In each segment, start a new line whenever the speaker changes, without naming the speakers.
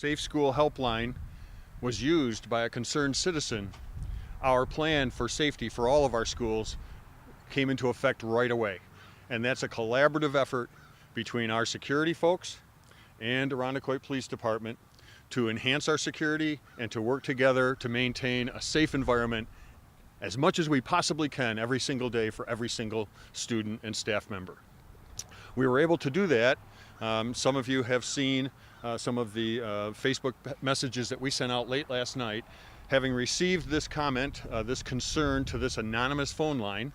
Safe School Helpline was used by a concerned citizen, our plan for safety for all of our schools came into effect right away. And that's a collaborative effort between our security folks and Irondequoit Police Department to enhance our security and to work together to maintain a safe environment as much as we possibly can every single day for every single student and staff member. We were able to do that. Some of you have seen some of the Facebook messages that we sent out late last night. Having received this comment, this concern to this anonymous phone line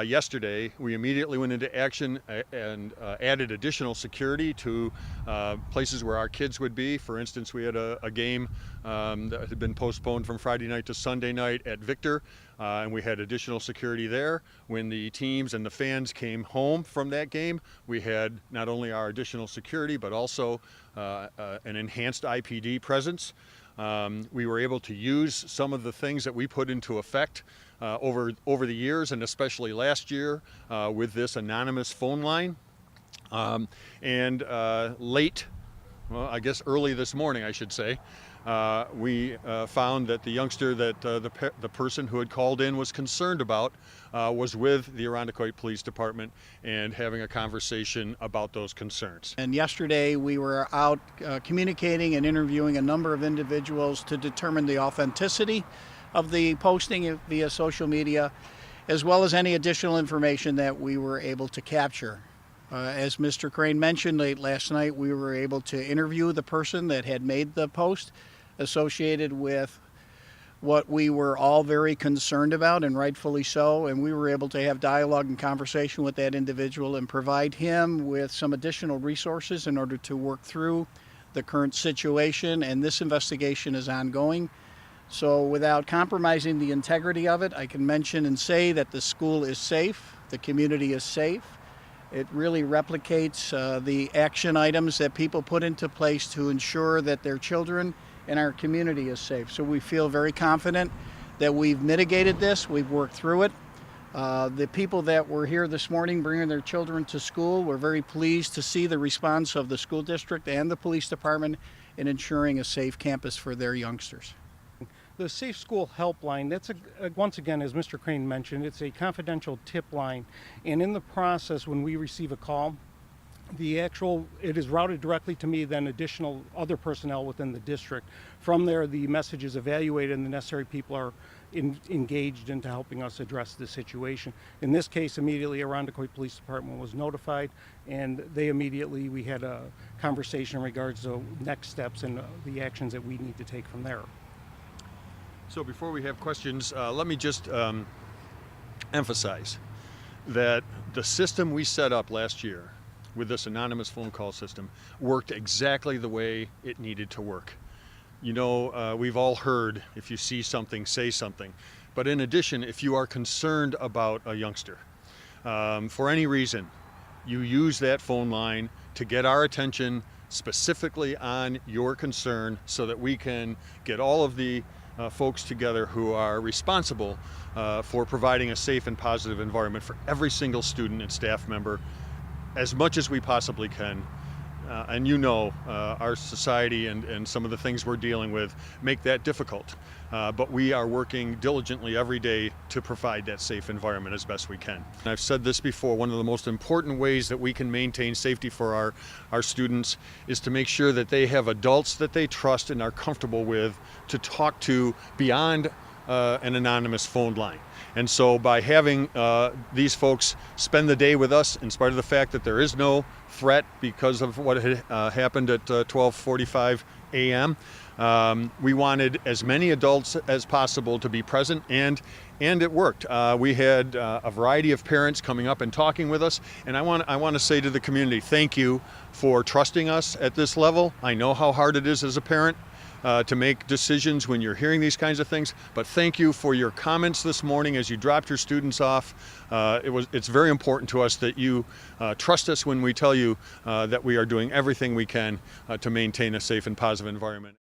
yesterday, we immediately went into action and added additional security to places where our kids would be. For instance, we had a game that had been postponed from Friday night to Sunday night at Victor, and we had additional security there. When the teams and the fans came home from that game, we had not only our additional security, but also an enhanced IPD presence. We were able to use some of the things that we put into effect over the years, and especially last year with this anonymous phone line. Late, well, I guess early this morning, I should say, we found that the youngster that the person who had called in was concerned about was with the Irondequoit Police Department and having a conversation about those concerns.
And yesterday we were out communicating and interviewing a number of individuals to determine the authenticity of the posting via social media, as well as any additional information that we were able to capture. As Mr. Crane mentioned late last night, we were able to interview the person that had made the post associated with what we were all very concerned about, and rightfully so, and we were able to have dialogue and conversation with that individual and provide him with some additional resources in order to work through the current situation, and this investigation is ongoing. So without compromising the integrity of it, I can mention and say that the school is safe, the community is safe. It really replicates the action items that people put into place to ensure that their children and our community is safe. So we feel very confident that we've mitigated this, we've worked through it. The people that were here this morning bringing their children to school, we're very pleased to see the response of the school district and the police department in ensuring a safe campus for their youngsters.
The Safe School Helpline, that's once again, as Mr. Crane mentioned, it's a confidential tip line. And in the process, when we receive a call, it is routed directly to me, then additional other personnel within the district. From there, the message is evaluated and the necessary people are engaged into helping us address the situation. In this case, immediately Irondequoit Police Department was notified, and we had a conversation in regards to next steps and the actions that we need to take from there.
So before we have questions, let me just emphasize that the system we set up last year with this anonymous phone call system worked exactly the way it needed to work. You know, we've all heard, if you see something, say something. But in addition, if you are concerned about a youngster, for any reason, you use that phone line to get our attention specifically on your concern so that we can get all of the folks together who are responsible for providing a safe and positive environment for every single student and staff member as much as we possibly can. And you know, our society and some of the things we're dealing with make that difficult. But we are working diligently every day to provide that safe environment as best we can. And I've said this before, one of the most important ways that we can maintain safety for our students is to make sure that they have adults that they trust and are comfortable with to talk to beyond an anonymous phone line. And so by having these folks spend the day with us, in spite of the fact that there is no threat because of what had happened at 12:45 a.m., we wanted as many adults as possible to be present, and it worked. We had a variety of parents coming up and talking with us, and I want to say to the community, thank you for trusting us at this level. I know how hard it is as a parent to make decisions when you're hearing these kinds of things, but thank you for your comments this morning as you dropped your students off. It's very important to us that you trust us when we tell you that we are doing everything we can to maintain a safe and positive environment.